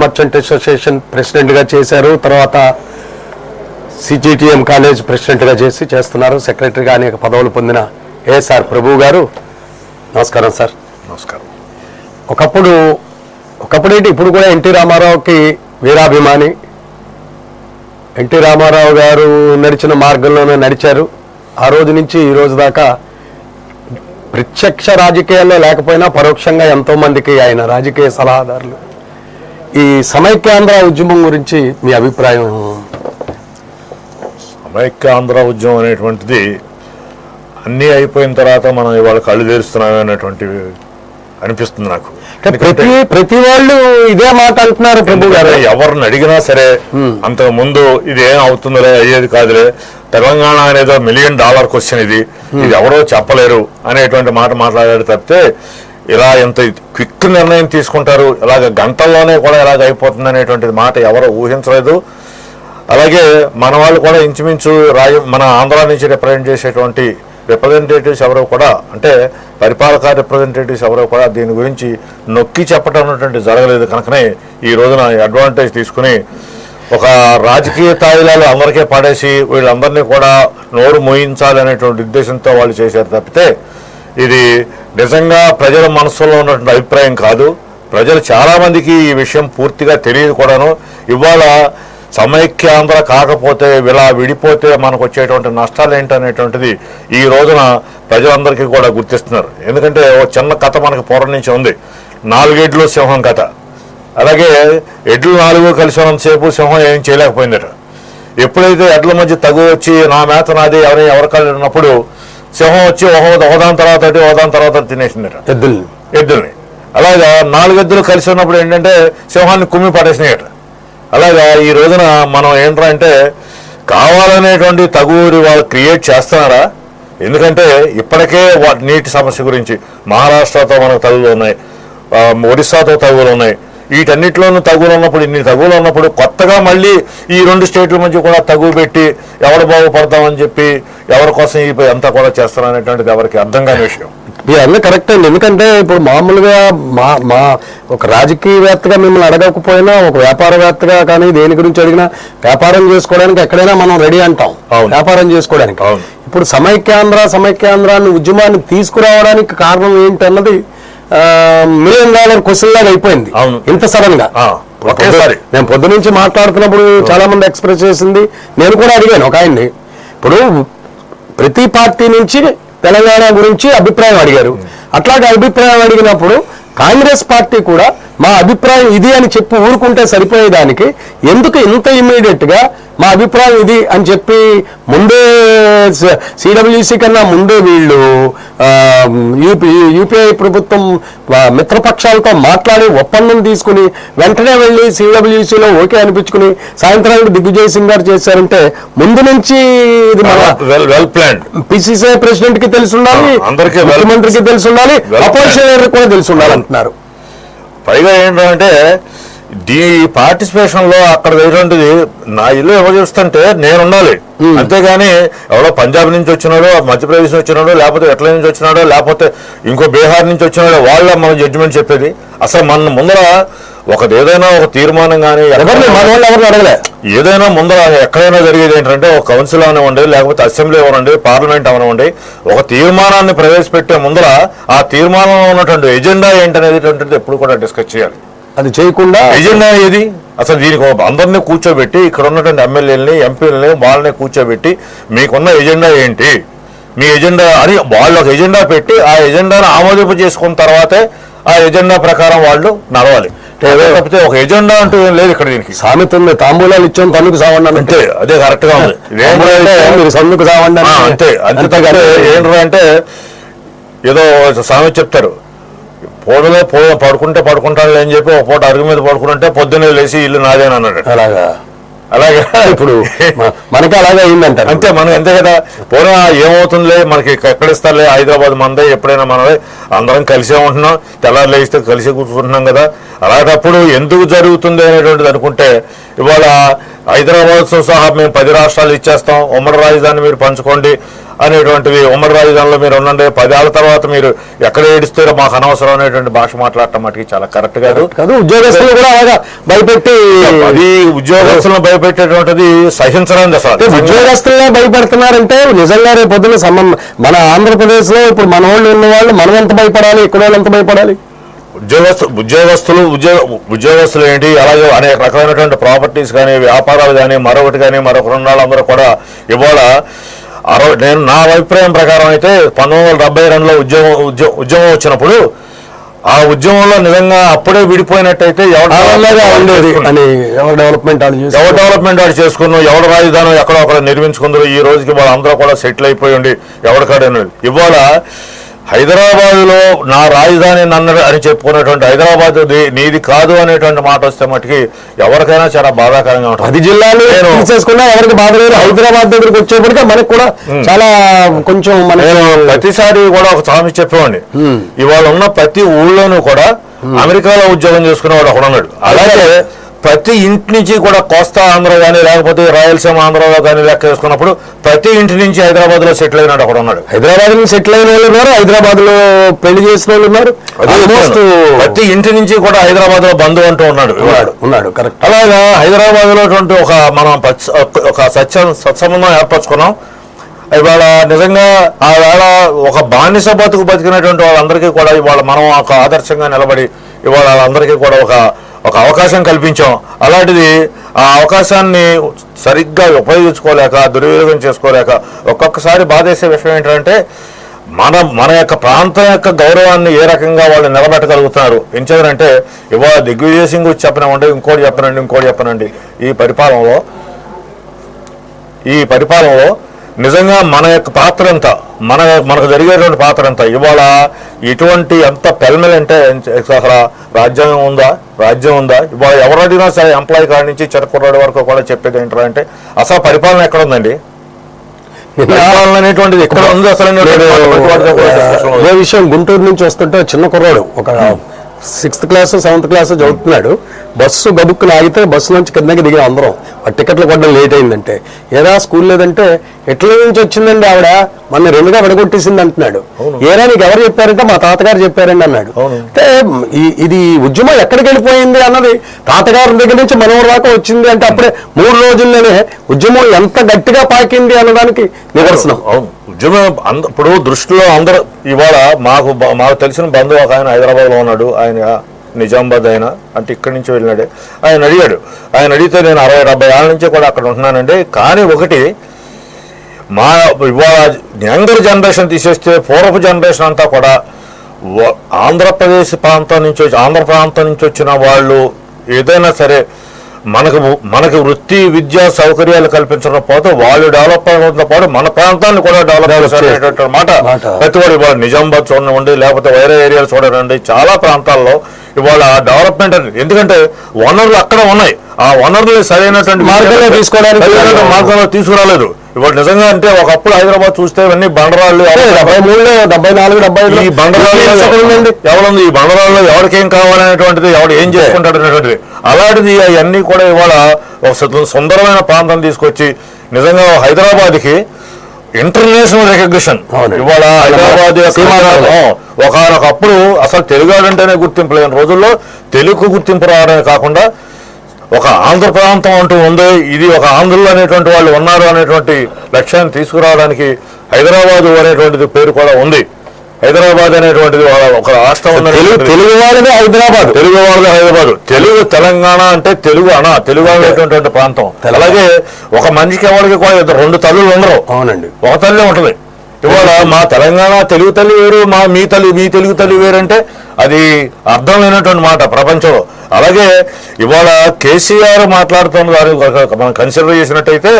Merchant association ప్రెసిడెంట్గా చేశారు. తర్వాత సిజిటిఎం కాలేజ్ ప్రెసిడెంట్గా చేస్తున్నారు. సెక్రటరీగా అనేక పదవులు పొందిన ఏఎస్ఆర్ ప్రభు గారు, నమస్కారం సార్. నమస్కారం. ఒకప్పుడు ఏంటి, ఇప్పుడు కూడా ఎన్టీ రామారావుకి వీరాభిమాని. ఎన్టీ రామారావు గారు నడిచిన మార్గంలోనే నడిచారు. ఆ రోజు నుంచి ఈ రోజు దాకా ప్రత్యక్ష రాజకీయాల్లో లేకపోయినా పరోక్షంగా ఎంతో మందికి ఆయన రాజకీయ సలహాదారులు. ఈ సమైక్యాంధ్ర ఉద్యమం గురించి మీ అభిప్రాయం? సమైక్యాంధ్ర ఉద్యమం అనేటువంటిది అన్నీ అయిపోయిన తర్వాత మనం ఇవాళ కళ్ళు తెరుస్తున్నాం అనేటువంటి అనిపిస్తుంది నాకు. ప్రతి వాళ్ళు ఇదే మాట అంటున్నారు ప్రభు గారు. ఎవరిని అడిగినా సరే అంతకు ముందు ఇది ఏం అవుతుందిలే, అయ్యేది కాదులే, తెలంగాణ అనేదో $1 మిలియన్ క్వశ్చన్, ఇది ఎవరో చెప్పలేరు అనేటువంటి మాట మాట్లాడారు తప్పితే ఇలా ఎంత క్విక్ నిర్ణయం తీసుకుంటారు, ఇలాగ గంటల్లోనే కూడా ఇలాగ అయిపోతుంది అనేటువంటిది మాట ఎవరో ఊహించలేదు. అలాగే మన వాళ్ళు కూడా ఇంచుమించు మన ఆంధ్ర నుంచి రిప్రజెంట్ చేసేటువంటి రిప్రజెంటేటివ్స్ ఎవరో కూడా, అంటే పరిపాలక రిప్రజెంటేటివ్స్ ఎవరో కూడా దీని గురించి నొక్కి చెప్పడం అనేటువంటి జరగలేదు. కనుకనే ఈ రోజున అడ్వాంటేజ్ తీసుకుని ఒక రాజకీయ తాయిలాలు అందరికీ పడేసి వీళ్ళందరినీ కూడా నోరు మోయించాలి అనేటువంటి ఉద్దేశంతో వాళ్ళు చేశారు తప్పితే ఇది నిజంగా ప్రజల మనసులో ఉన్నటువంటి అభిప్రాయం కాదు. ప్రజలు చాలామందికి ఈ విషయం పూర్తిగా తెలియదు కూడాను. ఇవాళ సమైక్యాంధ్ర కాకపోతే ఇలా విడిపోతే మనకు వచ్చేటువంటి నష్టాలు ఏంటనేటువంటిది ఈ రోజున ప్రజలందరికీ కూడా గుర్తిస్తున్నారు. ఎందుకంటే ఒక చిన్న కథ మనకు పూర్వం నుంచి ఉంది, 4 ఎడ్లు సింహం కథ. అలాగే ఎడ్లు 4 కలిసి ఉన్నంతసేపు సింహం ఏం చేయలేకపోయిందట. ఎప్పుడైతే ఎడ్ల మధ్య తగు వచ్చి నా మేత నాది ఎవరి కలిగినప్పుడు సింహం వచ్చి ఒకదాని తర్వాత తినేసిందట ఎద్దుల్ని. అలాగా 4 ఎద్దులు కలిసి ఉన్నప్పుడు ఏంటంటే సింహాన్ని కుమ్మి పడేసినాయట. అలాగా ఈ రోజున మనం ఏంటంటే కావాలనేటువంటి తగువుని వాళ్ళు క్రియేట్ చేస్తున్నారా? ఎందుకంటే ఇప్పటికే నీటి సమస్య గురించి మహారాష్ట్రతో మనకు తగులు ఉన్నాయి, ఒడిస్సాతో తగులు ఉన్నాయి. వీటన్నిటిలోనూ తగులు ఉన్నప్పుడు, ఇన్ని తగులు ఉన్నప్పుడు కొత్తగా మళ్ళీ ఈ 2 స్టేట్ల మధ్య కూడా తగువు పెట్టి ఎవరు బాగుపడతామని చెప్పి ఎవరి కోసం అంతా కూడా చేస్తారనేటువంటిది ఎవరికి అర్థం కాని విషయం. అన్నీ కరెక్ట్ అండి. ఎందుకంటే ఇప్పుడు మామూలుగా మా ఒక రాజకీయవేత్తగా మిమ్మల్ని అడగకపోయినా ఒక వ్యాపారవేత్తగా కానీ దేని గురించి అడిగినా వ్యాపారం చేసుకోవడానికి ఎక్కడైనా మనం రెడీ అంటాం, వ్యాపారం చేసుకోవడానికి. ఇప్పుడు సమైక్యాంధ్రాన్ని ఉద్యమాన్ని తీసుకురావడానికి కారణం ఏంటన్నది $1 మిలియన్ క్వశ్చన్ లాగా అయిపోయింది ఇంత సడన్ గా. నేను పొద్దు నుంచి మాట్లాడుతున్నప్పుడు చాలా మంది ఎక్స్ప్రెస్ చేసింది, నేను కూడా అడిగాను ఒక ఆయన్ని. ఇప్పుడు ప్రతి పార్టీ నుంచి తెలంగాణ గురించి అభిప్రాయం అడిగారు. అట్లాగే అభిప్రాయం అడిగినప్పుడు కాంగ్రెస్ పార్టీ కూడా మా అభిప్రాయం ఇది అని చెప్పి ఊరుకుంటే సరిపోయేదానికి ఎందుకు ఇంత ఇమ్మీడియట్ గా మా అభిప్రాయం ఇది అని చెప్పి ముందే సిడబ్ల్యూసి కన్నా ముందే వీళ్ళు యూపీఐ ప్రభుత్వం మిత్రపక్షాలతో మాట్లాడి ఒప్పందం తీసుకుని వెంటనే వెళ్ళి సిడబ్ల్యూసీలో ఓకే అనిపించుకుని సాయంత్రానికి దిగ్విజయ్ సింగ్ గారు చేశారంటే ముందు నుంచి ఇది పిసిసిఐ ప్రెసిడెంట్ కి తెలిసి ఉండాలి, ముఖ్యమంత్రికి తెలిసి ఉండాలి, అపోజిషన్ లీడర్ కూడా తెలిసి ఉండాలి అంటున్నారు. పైగా ఏంటంటే ఈ పార్టిసిపేషన్ లో అక్కడ వేరేంటిది నా ఇల్లు ఎవరు చూస్తుంటే నేను ఉండాలి, అంతేగాని ఎవరో పంజాబ్ నుంచి వచ్చినాడో, మధ్యప్రదేశ్ నుంచి వచ్చినాడో, లేకపోతే ఎట్ల నుంచి వచ్చినాడో, లేకపోతే ఇంకో బీహార్ నుంచి వచ్చినాడో వాళ్ళ మన జడ్జిమెంట్ చెప్పేది. అసలు మన ముందర ఏదైనా ఒక తీర్మానం కానీ ఏదైనా ముందర ఎక్కడైనా జరిగేది ఏంటంటే ఒక కౌన్సిల్ అవనివ్వండి, లేకపోతే అసెంబ్లీ అవనండి, పార్లమెంట్ అవనివ్వండి, ఒక తీర్మానాన్ని ప్రవేశపెట్టే ముందర ఆ తీర్మానంలో ఉన్నటువంటి ఎజెండా ఏంటనేది ఎప్పుడు కూడా డిస్కస్ చేయాలి. అది చేయకుండా ఎజెండా ఏది అసలు దీనికి అందరినీ కూర్చోబెట్టి ఇక్కడ ఉన్నటువంటి ఎమ్మెల్యేలని ఎంపీలని వాళ్ళని కూర్చోబెట్టి మీకున్న ఎజెండా ఏంటి, మీ ఎజెండా అని వాళ్ళు ఒక ఎజెండా పెట్టి ఆ ఎజెండాను ఆమోదింపు చేసుకున్న తర్వాతే ఆ ఎజెండా ప్రకారం వాళ్ళు నడవాలి. కాకపోతే ఒక ఎజెండా అంటూ ఏం లేదు ఇక్కడ. దీనికి సామెత ఉంది, తాంబూలాలు ఇచ్చాం తన్నుకు సావండి అంటే అదే కరెక్ట్ గా ఉంది. సన్నుకు సావండి అంతే. ఏంటంటే ఏదో సామెత చెప్తారు, పూటలో పడుకుంటాను అని చెప్పి ఒక పూట అరుగు మీద పడుకుంటే పొద్దున్నే లేచి ఇల్లు నాదేని అన్నాడు. అలాగే ఇప్పుడు మనకి అలాగే అయిందంట. అంతే, మనం అంతే కదా. పూర్వం ఏమవుతుందిలే మనకి ఎక్కడిస్తారులే, హైదరాబాద్ మనదే, ఎప్పుడైనా మనదే, అందరం కలిసే ఉంటున్నాం, తెల్లారు లేస్తే కలిసి కూర్చుంటున్నాం కదా. అలాంటప్పుడు ఎందుకు జరుగుతుంది అనేటువంటిది అనుకుంటే ఇవాళ హైదరాబాద్తో సహా మేము 10 రాష్ట్రాలు ఇచ్చేస్తాం, ఉమ్మడి రాజధాని మీరు పంచుకోండి అనేటువంటివి, ఉమ్మడి రాజధానిలో మీరు ఉండండి, 10 ఏళ్ల తర్వాత మీరు ఎక్కడ ఏడిస్తారో మాకు అనవసరం అనేటువంటి భాష మాట్లాడటం మటుకి చాలా కరెక్ట్ కాదు. ఉద్యోగస్తులు కూడా అలాగా భయపెట్టి, అది ఉద్యోగస్తులను భయపెట్టేటువంటిది సహించడానికి అసలు. ఉద్యోగస్తులనే భయపెడుతున్నారంటే నిజంగా రేపు పొద్దున మన ఆంధ్రప్రదేశ్ లో ఇప్పుడు మన వాళ్ళు ఉన్న వాళ్ళు మనం ఎంత భయపడాలి, ఇక్కడ వాళ్ళు ఎంత భయపడాలి? ఉద్యోగస్తులు ఏంటి, అలాగే అనేక రకమైనటువంటి ప్రాపర్టీస్ కానీ, వ్యాపారాలు కానీ, మరొకటి కానీ, మరొకటి ఉన్న వాళ్ళందరూ కూడా ఇవాళ నేను నా అభిప్రాయం ప్రకారం అయితే 1972లో ఉద్యమం వచ్చినప్పుడు ఆ ఉద్యమంలో నిజంగా అప్పుడే విడిపోయినట్టయితే ఎవరు డెవలప్మెంట్ వాడు చేసుకున్నాం, ఎవరు రాజధాని ఎక్కడో అక్కడ నిర్మించుకుందరు, ఈ రోజుకి వాళ్ళందరూ కూడా సెటిల్ అయిపోయి ఉండి ఎవరికాడనేది. ఇవాళ హైదరాబాద్లో నా రాజధాని నన్నది అని చెప్పుకునేటువంటి హైదరాబాద్ నీది కాదు అనేటువంటి మాట వస్తే మటుకి ఎవరికైనా చాలా బాధాకరంగా ఉంటుంది. 10 జిల్లాలు చేసుకున్నా ఎవరికి బాధ లేదు, హైదరాబాద్ దగ్గరికి వచ్చేప్పటికే మనకు కూడా చాలా కొంచెం నేను ప్రతిసారి కూడా ఒక సామెత చెప్పేవాడిని, ఇవాళ ఉన్న ప్రతి ఊళ్ళోనూ కూడా అమెరికాలో ఉద్యోగం చేసుకునేవాడు ఒకడు ఉన్నాడు. అలాగే ప్రతి ఇంటి నుంచి కూడా కోస్తా ఆంధ్ర కానీ లేకపోతే రాయలసీమ ఆంధ్రలో కానీ లెక్క వేసుకున్నప్పుడు ప్రతి ఇంటి నుంచి హైదరాబాద్ లో సెటిల్ అయినాడు ఒకడు ఉన్నాడు. హైదరాబాద్ లో సెటిల్ అయిన వాళ్ళు ఉన్నారు, హైదరాబాద్ లో పెళ్లి చేసిన వాళ్ళు ఉన్నారు, ప్రతి ఇంటి నుంచి కూడా హైదరాబాద్ లో బంధువు అంటూ ఉన్నాడు. కరెక్ట్. అలాగా హైదరాబాద్ లో మనం ఒక సత్సంబంధం ఏర్పరచుకున్నాం. ఇవాళ నిజంగా ఆ వేళ ఒక బానిస బతికినటువంటి వాళ్ళందరికీ కూడా ఇవాళ మనం ఒక ఆదర్శంగా నిలబడి ఇవాళ వాళ్ళందరికీ కూడా ఒక అవకాశం కల్పించాం. అలాంటిది ఆ అవకాశాన్ని సరిగ్గా ఉపయోగించుకోలేక, దుర్వినియోగం చేసుకోలేక ఒక్కొక్కసారి బాధేసే విషయం ఏంటంటే మన యొక్క ప్రాంతం యొక్క గౌరవాన్ని ఏ రకంగా వాళ్ళు నిలబెట్టగలుగుతున్నారు. ఎంచేదంటే ఇవాళ దిగ్విజయ్ సింగ్ చెప్పనండి, ఇంకోటి చెప్పనండి, ఈ పరిపాలనలో నిజంగా మన యొక్క పాత్ర ఎంత, మనకు జరిగేటువంటి పాత్ర ఎంత, ఇవాళ ఇటువంటి ఎంత పెల్మెలంటే అసలు రాజ్యం ఉందా? ఇవాళ ఎవరైనా సరే ఎంప్లాయీ కాడి నుంచి చిరకుర్రాడి వరకు కూడా చెప్పేది ఏంటంటే అసలు పరిపాలన ఎక్కడ ఉందండి, పరిపాలన అనేటువంటిది ఎక్కడ ఉంది అసలు. ఏ విషయం గుంటూరు నుంచి వస్తుంటే చిన్న కుర్రాడు ఒక 6th క్లాస్ 7th క్లాస్ చదువుతున్నాడు, బస్సు గబుక్కుని ఆగితే బస్సు నుంచి కిందకి దిగి అందరం టికెట్లు కొట్టడం లేట్ అయిందంటే, ఏరా స్కూల్ లేదంటే ఎట్ల నుంచి వచ్చిందండి ఆవిడ, మన 2గా విడగొట్టేసింది అంటున్నాడు. ఏరా నీకు ఎవరు చెప్పారంటే మా తాతగారు చెప్పారండి అన్నాడు. అంటే ఇది ఉద్యమం ఎక్కడికి వెళ్ళిపోయింది అన్నది తాతగారి దగ్గర నుంచి మనవరి దాకా వచ్చింది అంటే అప్పుడే 3 రోజుల్లోనే ఉద్యమం ఎంత గట్టిగా పాకింది అన్నదానికి నిదర్శనం. ఉద్యమం ఇప్పుడు దృష్టిలో అందరూ ఇవాళ మాకు తెలిసిన బంధువు ఒక ఆయన హైదరాబాద్ లో ఉన్నాడు, ఆయన నిజామాబాద్ అయినా అంటే ఇక్కడి నుంచి వెళ్ళినాడే. ఆయన అడిగితే నేను 60-70 ఏళ్ళ నుంచి కూడా అక్కడ ఉంటున్నానండి. కానీ ఒకటి ఇవాళ యంగర్ జనరేషన్ తీసేస్తే పూర్వపు జనరేషన్ అంతా కూడా ఆంధ్ర ప్రాంతం నుంచి వచ్చిన వాళ్ళు ఏదైనా సరే మనకు వృత్తి విద్యా సౌకర్యాలు కల్పించకపోతే వాళ్ళు డెవలప్ అయిన పాటు మన ప్రాంతాన్ని కూడా డెవలప్ చేసేటటువంటి మాట ప్రతి వాడు ఇవాళ నిజామాబాద్ చూడండి, లేకపోతే వేరే ఏరియాలు చూడండి, చాలా ప్రాంతాల్లో ఇవాళ డెవలప్మెంట్ అనేది. ఎందుకంటే వనరులు అక్కడ ఉన్నాయి, ఆ వనరులు సరైనటువంటి మార్గంలో తీసుకురాలేదు. ఇవాళ నిజంగా అంటే ఒకప్పుడు హైదరాబాద్ చూస్తే ఇవన్నీ బండరాళ్ళు, 73, 74, 75 ఈ బండరాళ్ళు ఈ బండరాల్లో ఎవరికేం కావాలనేటువంటిది, ఎవడు ఏం చేసుకుంటాడు అనేటువంటిది. అలాంటిది అవన్నీ కూడా ఇవాళ ఒక సుందరమైన ప్రాంతం తీసుకొచ్చి నిజంగా హైదరాబాద్కి ఇంటర్నేషనల్ రికగ్నిషన్ ఇవాళ హైదరాబాద్ ఒకనొకప్పుడు అసలు తెలుగాడంటేనే గుర్తింపు లేని రోజుల్లో తెలుగు గుర్తింపు రావడమే కాకుండా ఒక ఆంధ్ర ప్రాంతం అంటూ ఉంది, ఇది ఒక ఆంధ్రులు అనేటువంటి వాళ్ళు ఉన్నారు అనేటువంటి లక్ష్యాన్ని తీసుకురావడానికి హైదరాబాద్ అనేటువంటిది పేరు కూడా ఉంది. హైదరాబాద్ అనేటువంటిది ఒక రాష్ట్రం తెలుగు వాళ్ళదే హైదరాబాద్, తెలుగు తెలంగాణ అంటే తెలుగు అనేటువంటి ప్రాంతం. అలాగే ఒక మనిషికి ఎవరికి కూడా 2 తల్లులు ఉండరు. అవునండి, ఒక తల్లి ఉంటుంది. ఇవాళ మా తెలంగాణ తెలుగు తల్లి వేరు, మీ తెలుగు తల్లి వేరంటే అది అర్థం లేనటువంటి మాట ప్రపంచంలో. అలాగే ఇవాళ కేసీఆర్ మాట్లాడుతున్న దాన్ని మనం కన్సిడర్ చేసినట్టయితే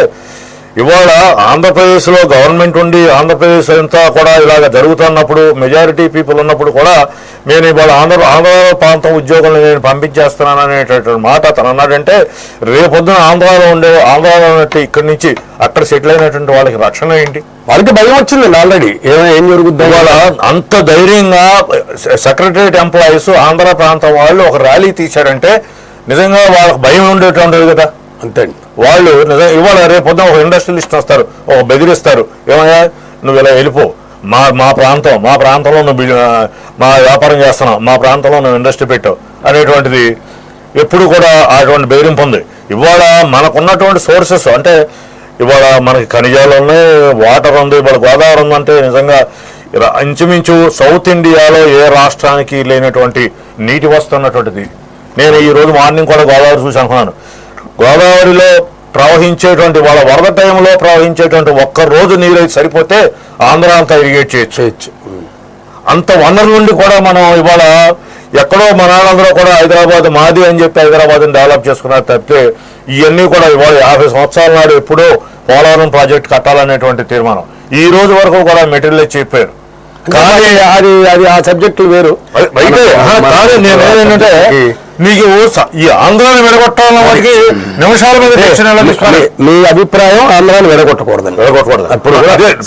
ఇవాళ ఆంధ్రప్రదేశ్లో గవర్నమెంట్ ఉండి ఆంధ్రప్రదేశ్ అంతా కూడా ఇలాగ జరుగుతున్నప్పుడు మెజారిటీ పీపుల్ ఉన్నప్పుడు కూడా నేను ఇవాళ ఆంధ్ర ప్రాంతం ఉద్యోగులను నేను పంపించేస్తున్నాను అనేటటువంటి మాట తను అన్నాడంటే రేపొద్దున ఆంధ్రాలో ఉన్నట్టు ఇక్కడి నుంచి అక్కడ సెటిల్ అయినటువంటి వాళ్ళకి రక్షణ ఏంటి? వాళ్ళకి భయం వచ్చింది ఆల్రెడీ, ఏం జరుగుతుంది. ఇవాళ అంత ధైర్యంగా సెక్రటరియట్ ఎంప్లాయీస్ ఆంధ్ర ప్రాంతం వాళ్ళు ఒక ర్యాలీ తీశారంటే నిజంగా వాళ్ళకి భయం ఉండేటువంటిది కదా. అంతే అండి. వాళ్ళు ఇవాళ రేపు పొద్దున ఒక ఇండస్ట్రియలిస్ట్ వస్తారు, ఒక బెదిరిస్తారు, ఏమయ్యా నువ్వు ఇలా వెళ్ళిపో, మా ప్రాంతంలో నువ్వు మా వ్యాపారం చేస్తున్నావు, మా ప్రాంతంలో నువ్వు ఇండస్ట్రీ పెట్టావు అనేటువంటిది ఎప్పుడు కూడా అటువంటి బెదిరింపు ఉంది. ఇవాళ మనకున్నటువంటి సోర్సెస్ అంటే ఇవాళ మనకి ఖనిజాలు ఉన్నాయి, వాటర్ ఉంది, ఇవాళ గోదావరి ఉందంటే నిజంగా ఇంచుమించు సౌత్ ఇండియాలో ఏ రాష్ట్రానికి లేనటువంటి నీటి వస్తున్నటువంటిది. నేను ఈ రోజు మార్నింగ్ కూడా గోదావరి చూసి అనుకున్నాను, గోదావరిలో ప్రవహించేటువంటి వాళ్ళ వరద టైంలో ప్రవహించేటువంటి ఒక్క రోజు నీరు అయితే సరిపోతే ఆంధ్ర అంతా ఇరిగేట్ చేయొచ్చు. అంత వనరు నుండి కూడా మనం ఇవాళ ఎక్కడో మన వాళ్ళందరూ కూడా హైదరాబాద్ మాది అని చెప్పి హైదరాబాద్ని డెవలప్ చేసుకున్నారు తప్పితే ఇవన్నీ కూడా ఇవాళ 50 సంవత్సరాల నాడు ఎప్పుడో పోలవరం ప్రాజెక్ట్ కట్టాలనేటువంటి తీర్మానం ఈ రోజు వరకు కూడా మెటీరియల్ చెప్పారు. కానీ అది ఆ సబ్జెక్టులు వేరు. కాదు నేనేంటంటే నీకు ఈ ఆంధ్రాన్ని విడగొట్టాలన్న వారికి నిమిషాల మీద మీ అభిప్రాయం ఆంధ్రాన్ని విడగొట్టకూడదండి, విడగొట్టకూడదు. అప్పుడు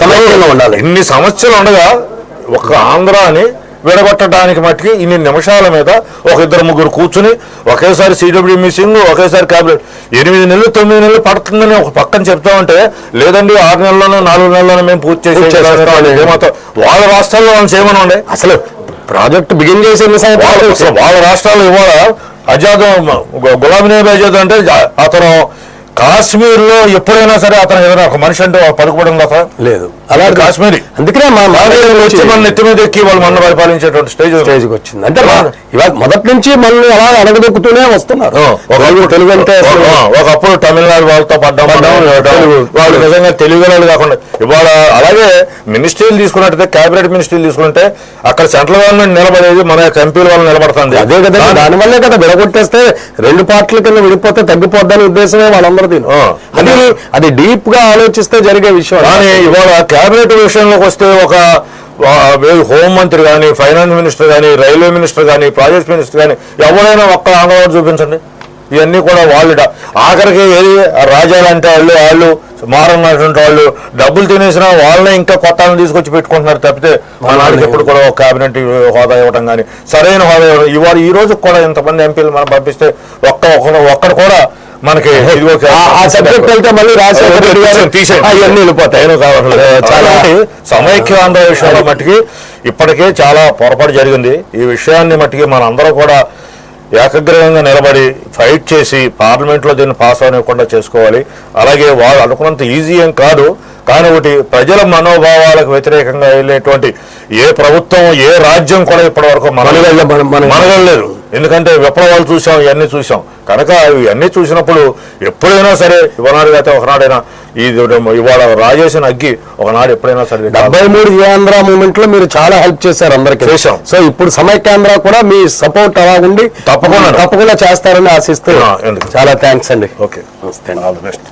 సమయంలో ఉండాలి. ఇన్ని సంవత్సరాలు ఉండగా ఒక ఆంధ్రాని విడగొట్టడానికి మట్టికి ఇన్ని నిమిషాల మీద ఒక 2-3 కూర్చుని ఒకేసారి సిడబ్ల్యూ మీటింగ్, ఒకేసారి క్యాబినెట్ 8 నెలలు 9 నెలలు పడుతుందని ఒక పక్కన చెప్తామంటే లేదండి 6 నెలల్లోనూ 4 నెలల్లోనూ మేము పూర్తి చేసేస్తాం. ఏమాత్రం వాళ్ళ రాష్ట్రాల్లో మనం చేయమనండి. అసలు ప్రాజెక్ట్ బిగిన్ చేసే వాళ్ళ రాష్ట్రాల్లో ఇవాళ గులాం నబీ ఆజాద్ అంటే అతను కాశ్మీర్ లో ఎప్పుడైనా సరే అతను ఏదైనా ఒక మనిషి అంటే పలుకుబడి ఉందా? లేదు. అలాగే కాశ్మీరీ అందుకనే వచ్చి మన నెత్తి మీద ఎక్కి వాళ్ళు మన పరిపాలించేటువంటి స్టేజ్కి వచ్చింది. అంటే ఇవాళ మొదటి నుంచి మళ్ళీ అలా అడగదొక్కుతూనే వస్తున్నారు. తెలుగు అంటే ఒకప్పుడు తమిళనాడు వాళ్ళతో పడ్డం వాళ్ళు నిజంగా తెలుగు వాళ్ళు కాకుండా ఇవాళ అలాగే మినిస్ట్రీలు తీసుకున్నట్టయితే క్యాబినెట్ మినిస్ట్రీలు తీసుకుంటే అక్కడ సెంట్రల్ గవర్నమెంట్ నిలబడేది మన ఎంపీల వల్ల నిలబడుతుంది. అదే కదా, దానివల్లే కదా విడగొట్టేస్తే 2 పార్టీల కింద విడిపోతే తగ్గిపోద్దని ఉద్దేశమే వాళ్ళందరూ అది డీప్ గా ఆలోచిస్తే జరిగే విషయం. కానీ ఇవాళ క్యాబినెట్ విషయంలోకి వస్తే ఒక హోంమంత్రి కానీ, ఫైనాన్స్ మినిస్టర్ కానీ, రైల్వే మినిస్టర్ కానీ, ప్రాజెక్ట్ మినిస్టర్ కానీ ఎవరైనా ఒక్క ఆంధ్రవాడు చూపించండి. ఇవన్నీ కూడా వాళ్ళు ఆఖరికి ఏది రాజాలంటే వాళ్ళు మారన్నటువంటి వాళ్ళు డబ్బులు తినేసినా వాళ్ళనే ఇంకా కొత్త తీసుకొచ్చి పెట్టుకుంటున్నారు తప్పితే ఆనాడికి ఎప్పుడు కూడా ఒక క్యాబినెట్ హోదా ఇవ్వడం కానీ సరైన హోదా ఇవ్వడం. ఇవాళ ఈ రోజు కూడా ఇంతమంది ఎంపీలు మనం పంపిస్తే ఒక్కడు కూడా మనకి సబ్జెక్ట్ వెళ్తే మళ్ళీ ఇవన్నీ వెళ్ళిపోతాయి. చాలా సమైక్య ఆంధ్ర విషయంలో మట్టికి ఇప్పటికే చాలా పొరపాటు జరిగింది. ఈ విషయాన్ని మట్టికి మనందరూ కూడా ఏకగ్రీవంగా నిలబడి ఫైట్ చేసి పార్లమెంట్లో దీన్ని పాస్ అవ్వకుండా చేసుకోవాలి. అలాగే వాళ్ళు అనుకున్నంత ఈజీ ఏం కాదు, కానీ ఒకటి ప్రజల మనోభావాలకు వ్యతిరేకంగా వెళ్ళేటువంటి ఏ ప్రభుత్వం ఏ రాజ్యం కూడా ఇప్పటి వరకు మనగలేదు. ఎందుకంటే విప్లవాలు చూసాం, ఇవన్నీ చూసాం కనుక ఇవన్నీ చూసినప్పుడు ఎప్పుడైనా సరే ఇవనాడుగైతే ఒకనాడైనా ఇవాళ రాజేసిన అగ్గి ఒకనాడు ఎప్పుడైనా సరే 73 ఆంధ్ర మూవ్మెంట్ లో మీరు చాలా హెల్ప్ చేశారు అందరికీ. చేశాం. సో ఇప్పుడు సమైక్యాంధ్ర కూడా మీ సపోర్ట్ అలా ఉండి తప్పకుండా చేస్తారని ఆశిస్తూ చాలా థ్యాంక్స్ అండి. Okay, all the best.